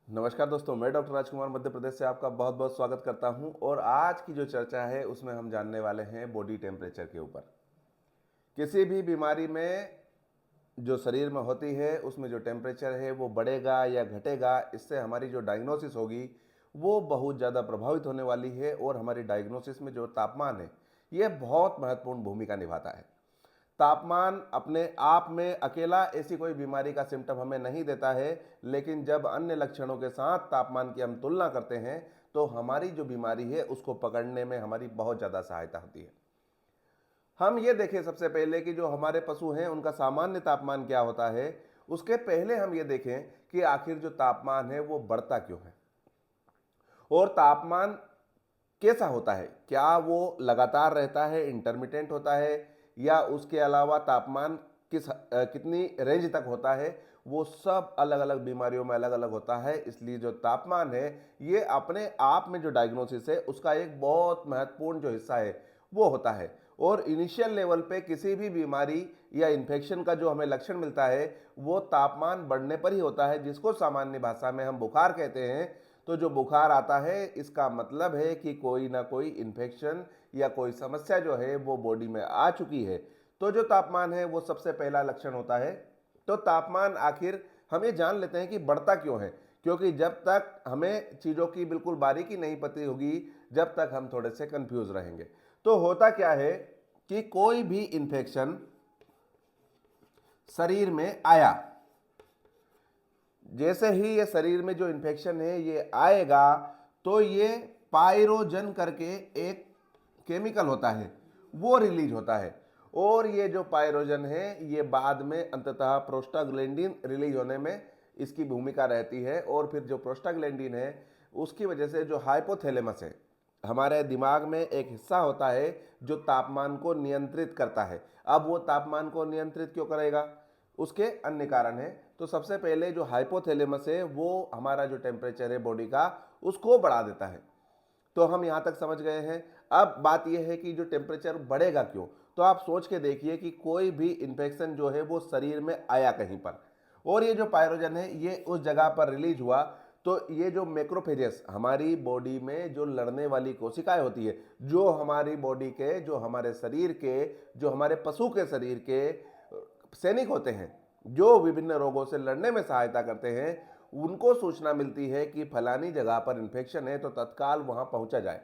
नमस्कार दोस्तों, मैं डॉक्टर राजकुमार मध्य प्रदेश से आपका बहुत बहुत स्वागत करता हूं। और आज की जो चर्चा है उसमें हम जानने वाले हैं बॉडी टेम्परेचर के ऊपर। किसी भी बीमारी में जो शरीर में होती है उसमें जो टेम्परेचर है वो बढ़ेगा या घटेगा, इससे हमारी जो डायग्नोसिस होगी वो बहुत ज़्यादा प्रभावित होने वाली है। और हमारी डायग्नोसिस में जो तापमान है ये बहुत महत्वपूर्ण भूमिका निभाता है। तापमान अपने आप में अकेला ऐसी कोई बीमारी का सिम्टम हमें नहीं देता है, लेकिन जब अन्य लक्षणों के साथ तापमान की हम तुलना करते हैं तो हमारी जो बीमारी है उसको पकड़ने में हमारी बहुत ज़्यादा सहायता होती है। हम ये देखें सबसे पहले कि जो हमारे पशु हैं उनका सामान्य तापमान क्या होता है। उसके पहले हम ये देखें कि आखिर जो तापमान है वो बढ़ता क्यों है और तापमान कैसा होता है। क्या वो लगातार रहता है, इंटरमिटेंट होता है, या उसके अलावा तापमान कितनी रेंज तक होता है। वो सब अलग अलग बीमारियों में अलग अलग होता है। इसलिए जो तापमान है ये अपने आप में जो डायग्नोसिस है उसका एक बहुत महत्वपूर्ण जो हिस्सा है वो होता है। और इनिशियल लेवल पे किसी भी बीमारी या इन्फेक्शन का जो हमें लक्षण मिलता है वो तापमान बढ़ने पर ही होता है, जिसको सामान्य भाषा में हम बुखार कहते हैं। तो जो बुखार आता है इसका मतलब है कि कोई ना कोई इन्फेक्शन या कोई समस्या जो है वो बॉडी में आ चुकी है। तो जो तापमान है वो सबसे पहला लक्षण होता है। तो तापमान आखिर हम ये जान लेते हैं कि बढ़ता क्यों है, क्योंकि जब तक हमें चीज़ों की बिल्कुल बारीकी नहीं पता होगी जब तक हम थोड़े से कंफ्यूज रहेंगे। तो होता क्या है कि कोई भी इन्फेक्शन शरीर में आया, जैसे ही ये शरीर में जो इन्फेक्शन है ये आएगा तो ये पायरोजन करके एक केमिकल होता है वो रिलीज होता है। और ये जो पायरोजन है ये बाद में अंततः प्रोस्टाग्लैंडिन रिलीज होने में इसकी भूमिका रहती है। और फिर जो प्रोस्टाग्लैंडिन है उसकी वजह से जो हाइपोथैलेमस है, हमारे दिमाग में एक हिस्सा होता है जो तापमान को नियंत्रित करता है। अब वो तापमान को नियंत्रित क्यों करेगा, उसके अन्य कारण है। तो सबसे पहले जो हाइपोथैलेमस है वो हमारा जो टेम्परेचर है बॉडी का उसको बढ़ा देता है। तो हम यहाँ तक समझ गए हैं। अब बात यह है कि जो टेम्परेचर बढ़ेगा क्यों। तो आप सोच के देखिए कि कोई भी इन्फेक्शन जो है वो शरीर में आया कहीं पर, और ये जो पायरोजन है ये उस जगह पर रिलीज हुआ। तो ये जो मैक्रोफेजेस हमारी बॉडी में जो लड़ने वाली कोशिकाएं होती है, जो हमारी बॉडी के, जो हमारे शरीर के, जो हमारे पशु के शरीर के सैनिक होते हैं, जो विभिन्न रोगों से लड़ने में सहायता करते हैं, उनको सूचना मिलती है कि फलानी जगह पर इन्फेक्शन है तो तत्काल वहां पहुंचा जाए।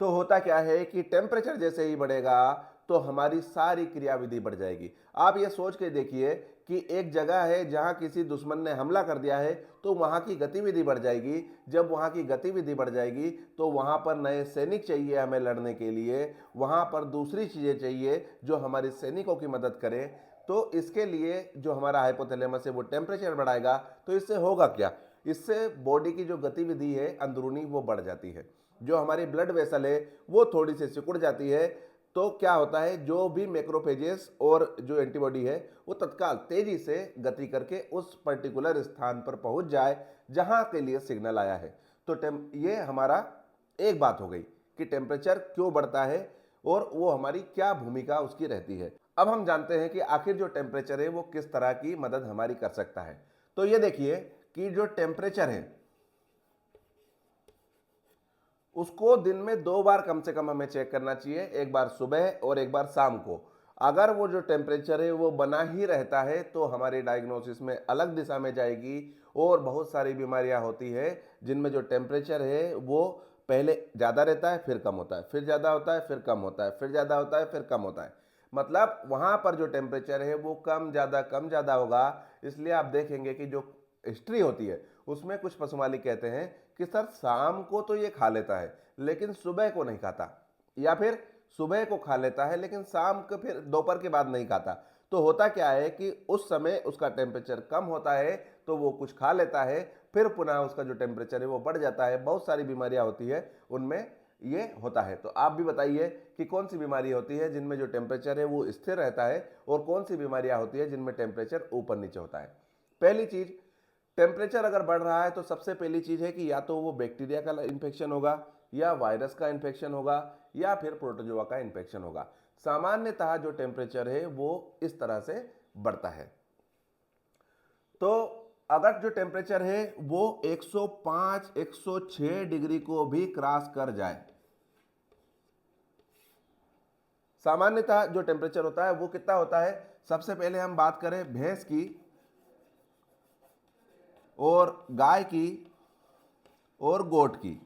तो होता क्या है कि टेम्परेचर जैसे ही बढ़ेगा तो हमारी सारी क्रियाविधि बढ़ जाएगी। आप ये सोच के देखिए कि एक जगह है जहां किसी दुश्मन ने हमला कर दिया है तो वहां की गतिविधि बढ़ जाएगी। जब वहां की गतिविधि बढ़ जाएगी तो वहां पर नए सैनिक चाहिए हमें लड़ने के लिए, वहां पर दूसरी चीजें चाहिए जो हमारे सैनिकों की मदद करे। तो इसके लिए जो हमारा हाइपोथैलेमस है वो टेम्परेचर बढ़ाएगा। तो इससे होगा क्या, इससे बॉडी की जो गतिविधि है अंदरूनी वो बढ़ जाती है। जो हमारी ब्लड वेसल है वो थोड़ी सी सिकुड़ जाती है। तो क्या होता है, जो भी मैक्रोफेजेस और जो एंटीबॉडी है वो तत्काल तेजी से गति करके उस पर्टिकुलर स्थान पर पहुंच जाए जहां के लिए सिग्नल आया है। तो ये हमारा एक बात हो गई कि टेम्परेचर क्यों बढ़ता है और वो हमारी क्या भूमिका उसकी रहती है। अब हम जानते हैं कि आखिर जो टेम्परेचर है वो किस तरह की मदद हमारी कर सकता है। तो ये देखिए कि जो टेम्परेचर है उसको दिन में 2 बार कम से कम हमें चेक करना चाहिए, एक बार सुबह और एक बार शाम को। अगर वो जो टेम्परेचर है वो बना ही रहता है तो हमारी डायग्नोसिस में अलग दिशा में जाएगी। और बहुत सारी बीमारियां होती है जिनमें जो टेम्परेचर है वो पहले ज़्यादा रहता है फिर कम होता है, फिर ज़्यादा होता है फिर कम होता है, फिर ज़्यादा होता है फिर कम होता है। मतलब वहाँ पर जो टेम्परेचर है वो कम ज़्यादा होगा। इसलिए आप देखेंगे कि जो हिस्ट्री होती है उसमें कुछ पशु मालिक कहते हैं कि सर शाम को तो ये खा लेता है लेकिन सुबह को नहीं खाता, या फिर सुबह को खा लेता है लेकिन शाम को फिर दोपहर के बाद नहीं खाता। तो होता क्या है कि उस समय उसका टेम्परेचर कम होता है तो वो कुछ खा लेता है, फिर पुनः उसका जो टेम्परेचर है वो बढ़ जाता है। बहुत सारी बीमारियां होती है उनमें ये होता है। तो आप भी बताइए कि कौन सी बीमारी होती है जिनमें जो टेम्परेचर है वो स्थिर रहता है और कौन सी बीमारियां होती है जिनमें टेम्परेचर ऊपर नीचे होता है। पहली चीज, टेम्परेचर अगर बढ़ रहा है तो सबसे पहली चीज है कि या तो वो बैक्टीरिया का इन्फेक्शन होगा, या वायरस का इन्फेक्शन होगा, या फिर प्रोटोजोआ का इन्फेक्शन होगा। सामान्यतः जो टेम्परेचर है वो इस तरह से बढ़ता है। तो अगर जो टेम्परेचर है वो 105 106 डिग्री को भी क्रॉस कर जाए, सामान्यतः जो टेम्परेचर होता है वो कितना होता है, सबसे पहले हम बात करें भैंस की और गाय की और गोट की,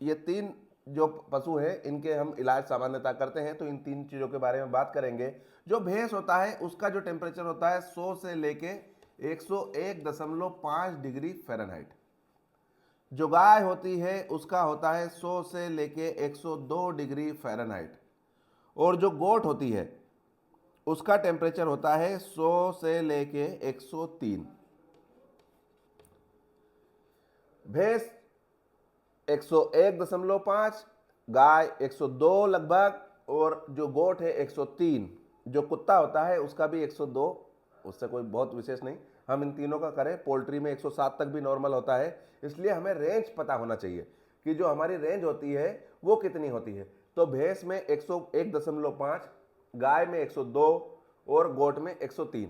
ये तीन जो पशु हैं इनके हम इलाज सामान्यतः करते हैं, तो इन तीन चीज़ों के बारे में बात करेंगे। जो भैंस होता है उसका जो टेम्परेचर होता है 100 से लेके 101.5 डिग्री फ़ारेनहाइट। जो गाय होती है उसका होता है 100 से लेके 102 डिग्री फ़ारेनहाइट। और जो गोट होती है उसका टेम्परेचर होता है 100 से लेके 103। भैंस 101.5, गाय 102 लगभग, और जो गोट है 103। जो कुत्ता होता है उसका भी 102, उससे कोई बहुत विशेष नहीं। हम इन तीनों का करें, पोल्ट्री में 107 तक भी नॉर्मल होता है, इसलिए हमें रेंज पता होना चाहिए कि जो हमारी रेंज होती है वो कितनी होती है। तो भैंस में 101.5, गाय में 102 और गोट में 103,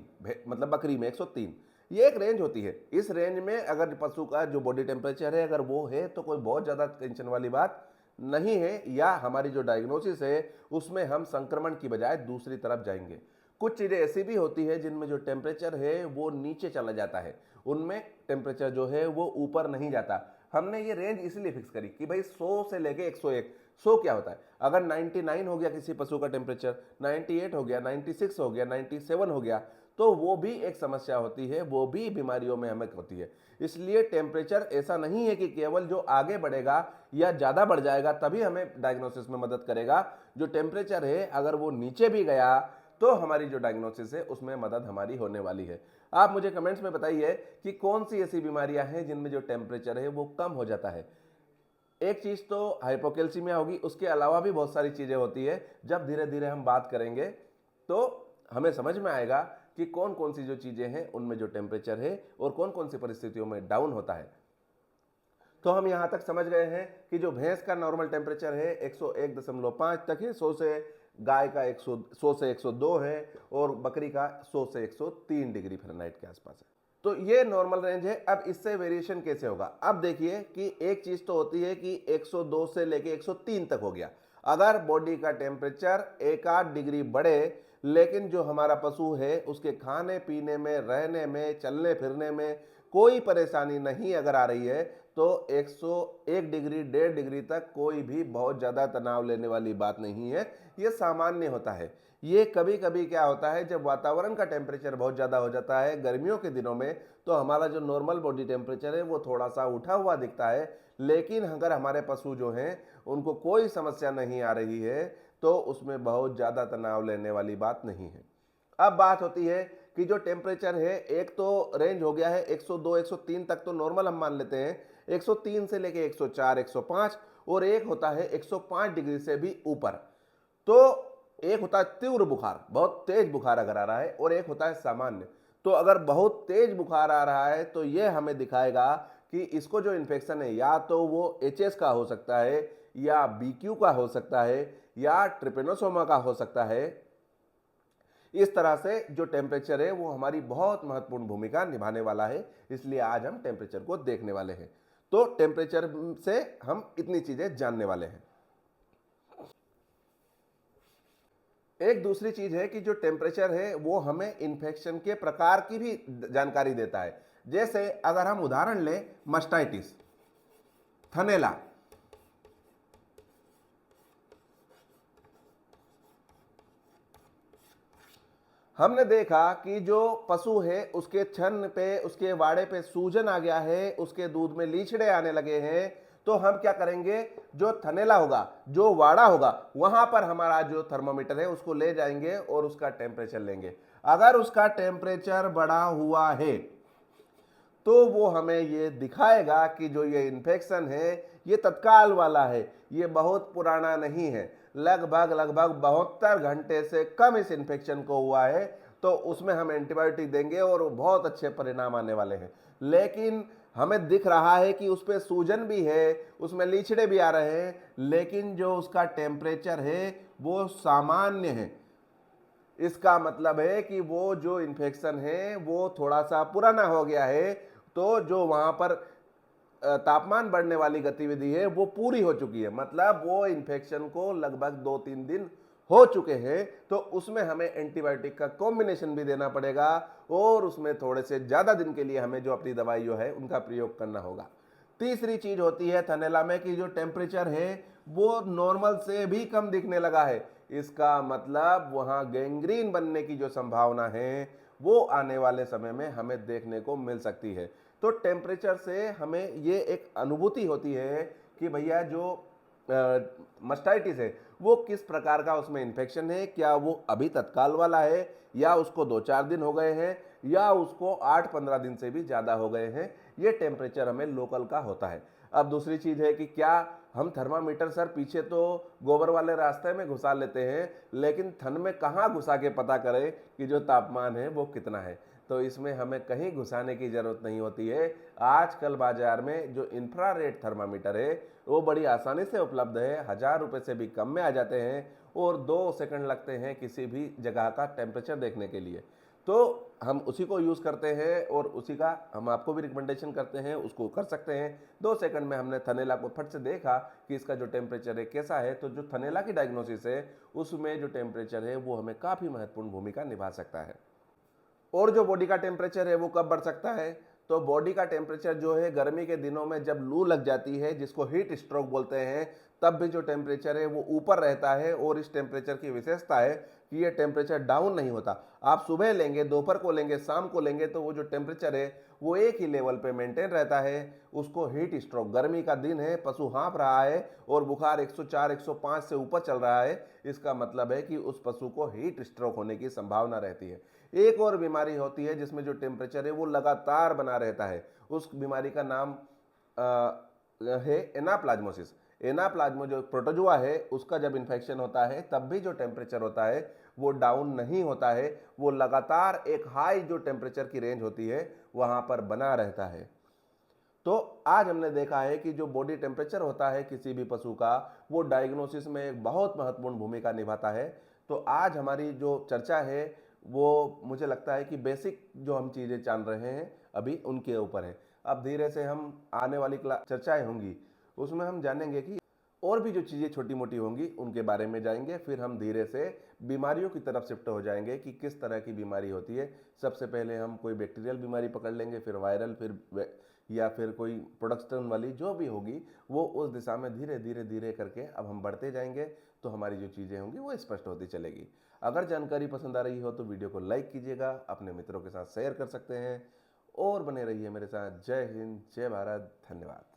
मतलब बकरी में 103। ये एक रेंज होती है। इस रेंज में अगर पशु का जो बॉडी टेम्परेचर है अगर वो है तो कोई बहुत ज़्यादा टेंशन वाली बात नहीं है, या हमारी जो डायग्नोसिस है उसमें हम संक्रमण की बजाय दूसरी तरफ जाएंगे। कुछ चीज़ें ऐसी भी होती है जिनमें जो टेम्परेचर है वो नीचे चला जाता है, उनमें टेम्परेचर जो है वो ऊपर नहीं जाता। हमने ये रेंज इसलिए फिक्स करी कि भाई 100 से लेके 101। 100 क्या होता है, अगर 99 हो गया किसी पशु का टेम्परेचर, 98 हो गया, 96 हो गया, 97 हो गया, तो वो भी एक समस्या होती है, वो भी बीमारियों में हमें होती है। इसलिए टेम्परेचर ऐसा नहीं है कि केवल जो आगे बढ़ेगा या ज़्यादा बढ़ जाएगा तभी हमें डायग्नोसिस में मदद करेगा। जो टेम्परेचर है अगर वो नीचे भी गया तो हमारी जो डायग्नोसिस है उसमें मदद हमारी होने वाली है। आप मुझे कमेंट्स में बताइए कि कौन सी ऐसी बीमारियां हैं जिनमें जो टेम्परेचर है वो कम हो जाता है। एक चीज़ तो हाइपोकैल्सीमिया होगी, उसके अलावा भी बहुत सारी चीज़ें होती है। जब धीरे धीरे हम बात करेंगे तो हमें समझ में आएगा कि कौन कौन सी जो चीज़ें हैं उनमें जो टेम्परेचर है और कौन कौन सी परिस्थितियों में डाउन होता है। तो हम यहाँ तक समझ गए हैं कि जो भैंस का नॉर्मल टेम्परेचर है 101.5 तक है, 100 से गाय का 100 से 102 है, और बकरी का 100 से 103 डिग्री फ़ारेनहाइट के आसपास है। तो ये नॉर्मल रेंज है। अब इससे वेरिएशन कैसे होगा, अब देखिए कि एक चीज़ तो होती है कि 102 से लेके 103 तक हो गया। अगर बॉडी का टेम्परेचर 1-8 डिग्री बढ़े लेकिन जो हमारा पशु है उसके खाने पीने में, रहने में, चलने फिरने में कोई परेशानी नहीं अगर आ रही है तो 101 डिग्री 1.5 डिग्री तक कोई भी बहुत ज़्यादा तनाव लेने वाली बात नहीं है, ये सामान्य होता है। ये कभी कभी क्या होता है जब वातावरण का टेम्परेचर बहुत ज़्यादा हो जाता है गर्मियों के दिनों में, तो हमारा जो नॉर्मल बॉडी टेम्परेचर है वो थोड़ा सा उठा हुआ दिखता है। लेकिन अगर हमारे पशु जो हैं उनको कोई समस्या नहीं आ रही है तो उसमें बहुत ज़्यादा तनाव लेने वाली बात नहीं है। अब बात होती है कि जो टेम्परेचर है, एक तो रेंज हो गया है 102 103 तक तो नॉर्मल हम मान लेते हैं, 103 से लेके 104 105, और एक होता है 105 डिग्री से भी ऊपर। तो एक होता है तीव्र बुखार, बहुत तेज बुखार अगर आ रहा है, और एक होता है सामान्य। तो अगर बहुत तेज बुखार आ रहा है तो यह हमें दिखाएगा कि इसको जो इन्फेक्शन है या तो वो एचएस का हो सकता है, या बीक्यू का हो सकता है, या ट्रिपेनोसोमा का हो सकता है। इस तरह से जो टेम्परेचर है वो हमारी बहुत महत्वपूर्ण भूमिका निभाने वाला है, इसलिए आज हम टेम्परेचर को देखने वाले हैं। तो टेम्परेचर से हम इतनी चीजें जानने वाले हैं। एक दूसरी चीज है कि जो टेम्परेचर है वो हमें इन्फेक्शन के प्रकार की भी जानकारी देता है। जैसे अगर हम उदाहरण लें मस्टाइटिस, थनैला, हमने देखा कि जो पशु है उसके छन पे, उसके वाड़े पे सूजन आ गया है, उसके दूध में लीचड़े आने लगे हैं, तो हम क्या करेंगे, जो थनैला होगा, जो वाड़ा होगा, वहां पर हमारा जो थर्मोमीटर है उसको ले जाएंगे और उसका टेम्परेचर लेंगे। अगर उसका टेम्परेचर बढ़ा हुआ है तो वो हमें ये दिखाएगा कि जो ये इन्फेक्शन है ये तत्काल वाला है, ये बहुत पुराना नहीं है, लगभग 72 घंटे से कम इस इन्फेक्शन को हुआ है, तो उसमें हम एंटीबायोटिक देंगे और बहुत अच्छे परिणाम आने वाले हैं। लेकिन हमें दिख रहा है कि उस पर सूजन भी है, उसमें लीचड़े भी आ रहे हैं, लेकिन जो उसका टेम्परेचर है वो सामान्य है, इसका मतलब है कि वो जो इन्फेक्शन है वो थोड़ा सा पुराना हो गया है, तो जो वहां पर तापमान बढ़ने वाली गतिविधि है वो पूरी हो चुकी है, मतलब वो इन्फेक्शन को लगभग 2-3 दिन हो चुके हैं, तो उसमें हमें एंटीबायोटिक का कॉम्बिनेशन भी देना पड़ेगा और उसमें थोड़े से ज्यादा दिन के लिए हमें जो अपनी दवाई जो है उनका प्रयोग करना होगा। तीसरी चीज होती है थनेला में कि जो टेम्परेचर है वो नॉर्मल से भी कम दिखने लगा है, इसका मतलब वहां गैंग्रीन बनने की जो संभावना है वो आने वाले समय में हमें देखने को मिल सकती है। तो टेम्परेचर से हमें ये एक अनुभूति होती है कि भैया जो मस्टाइटिस है वो किस प्रकार का उसमें इन्फेक्शन है, क्या वो अभी तत्काल वाला है या उसको 2-4 दिन हो गए हैं या उसको 8-15 दिन से भी ज़्यादा हो गए हैं, ये टेम्परेचर हमें लोकल का होता है। अब दूसरी चीज़ है कि क्या हम थर्मामीटर सर पीछे तो गोबर वाले रास्ते में घुसा लेते हैं, लेकिन थन में कहाँ घुसा के पता करें कि जो तापमान है वो कितना है, तो इसमें हमें कहीं घुसाने की ज़रूरत नहीं होती है। आजकल बाजार में जो इंफ्रारेड थर्मामीटर है वो बड़ी आसानी से उपलब्ध है, 1000 रुपये से भी कम में आ जाते हैं और 2 सेकंड लगते हैं किसी भी जगह का टेम्परेचर देखने के लिए। तो हम उसी को यूज़ करते हैं और उसी का हम आपको भी रिकमेंडेशन करते हैं, उसको कर सकते हैं। 2 सेकंड में हमने थनेला को फट से देखा कि इसका जो टेम्परेचर है कैसा है, तो जो थनेला की डायग्नोसिस है उसमें जो टेम्परेचर है वो हमें काफ़ी महत्वपूर्ण भूमिका निभा सकता है। और जो बॉडी का टेम्परेचर है वो कब बढ़ सकता है, तो बॉडी का टेम्परेचर जो है गर्मी के दिनों में जब लू लग जाती है जिसको हीट स्ट्रोक बोलते हैं, तब भी जो टेम्परेचर है वो ऊपर रहता है। और इस टेम्परेचर की विशेषता है कि ये टेम्परेचर डाउन नहीं होता। आप सुबह लेंगे, दोपहर को लेंगे, शाम को लेंगे, तो वो जो टेम्परेचर है वो एक ही लेवल पे मेंटेन रहता है। उसको हीट स्ट्रोक, गर्मी का दिन है, पशु हाँफ रहा है और बुखार 104-105 से ऊपर चल रहा है, इसका मतलब है कि उस पशु को हीट स्ट्रोक होने की संभावना रहती है। एक और बीमारी होती है जिसमें जो टेम्परेचर है वो लगातार बना रहता है, उस बीमारी का नाम है एनाप्लाज्मोसिस। एनाप्लाज्मो जो प्रोटोजुआ है उसका जब इन्फेक्शन होता है तब भी जो टेम्परेचर होता है वो डाउन नहीं होता है, वो लगातार एक हाई जो टेम्परेचर की रेंज होती है वहां पर बना रहता है। तो आज हमने देखा है कि जो बॉडी टेम्परेचर होता है किसी भी पशु का वो डायग्नोसिस में एक बहुत महत्वपूर्ण भूमिका निभाता है। तो आज हमारी जो चर्चा है वो मुझे लगता है कि बेसिक जो हम चीज़ें जान रहे हैं अभी उनके ऊपर है। अब धीरे से हम आने वाली चर्चाएं होंगी उसमें हम जानेंगे कि और भी जो चीज़ें छोटी मोटी होंगी उनके बारे में जाएंगे, फिर हम धीरे से बीमारियों की तरफ शिफ्ट हो जाएंगे कि किस तरह की बीमारी होती है। सबसे पहले हम कोई बैक्टीरियल बीमारी पकड़ लेंगे, फिर वायरल, फिर या फिर कोई प्रोडक्शन वाली जो भी होगी वो उस दिशा में धीरे धीरे धीरे करके अब हम बढ़ते जाएंगे, तो हमारी जो चीज़ें होंगी वो स्पष्ट होती चलेगी। अगर जानकारी पसंद आ रही हो तो वीडियो को लाइक कीजिएगा, अपने मित्रों के साथ शेयर कर सकते हैं और बने रहिए मेरे साथ। जय हिंद, जय भारत, धन्यवाद।